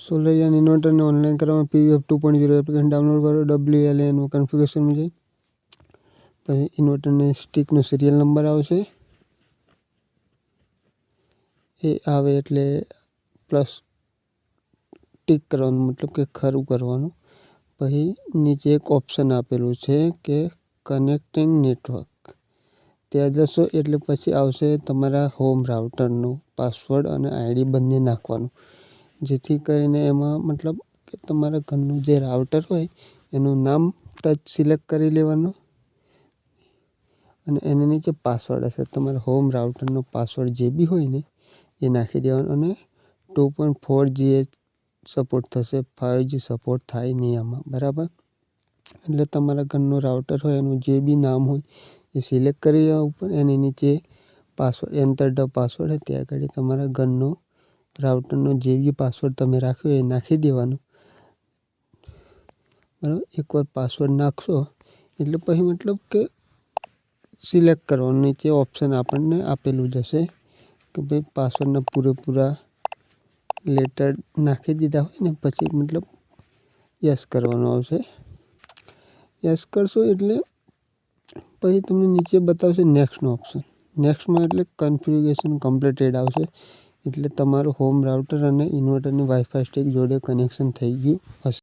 સોલરિયન ઇન્વર્ટરને online કરવામાં પીવીએફ 2.0 application download કરો. WLAN કન્ફિગરેશનમાં જઈ પછી ઇન્વર્ટરની સ્ટિકનો સિરિયલ નંબર આવશે. એ આવે એટલે પ્લસ ટિક કરવાનું, મતલબ કે ખરું કરવાનું. પછી નીચે એક ઓપ્શન આપેલું છે કે કનેક્ટિંગ નેટવર્ક, ત્યાં જશો એટલે પછી આવશે તમારા હોમ રાઉટરનો પાસવર્ડ અને આઈડી બંને નાખવાનું, જેથી કરીને એમાં મતલબ કે તમારા ઘરનું જે રાઉટર હોય એનું નામ ટચ સિલેક્ટ કરી લેવાનું અને એની નીચે પાસવર્ડ હશે. તમારા હોમ રાઉટરનો પાસવર્ડ જે બી હોય ને એ નાખી દેવાનો. અને 2.4G સપોર્ટ થશે, 5G સપોર્ટ થાય નહીં આમાં, બરાબર. એટલે તમારા ઘરનું રાઉટર હોય એનું જે બી નામ હોય એ સિલેક્ટ કરી લેવા ઉપર. એની નીચે પાસવર્ડ એન્ટર ધ પાસવર્ડ ત્યાં આગળ તમારા ઘરનો રાઉટરનો જે બી પાસવર્ડ તમે રાખ્યો એ નાખી દેવાનો, બરાબર. એકવાર પાસવર્ડ નાખશો એટલે પછી મતલબ કે સિલેક્ટ કરવાનું. નીચે ઓપ્શન આપણને આપેલું જ હશે કે ભાઈ પાસવર્ડના પૂરેપૂરા લેટર નાખી દીધા હોય ને પછી મતલબ યસ કરવાનું આવશે. યસ કરશો એટલે પછી તમને નીચે બતાવશે નેક્સ્ટનો ઓપ્શન. નેક્સ્ટમાં એટલે કન્ફિગરેશન કમ્પ્લીટેડ આવશે, એટલે તમારું હોમ રાઉટર અને ઇન્વર્ટરની વાઈફાઈ સ્ટિક જોડે કનેક્શન થઈ ગયું હશે.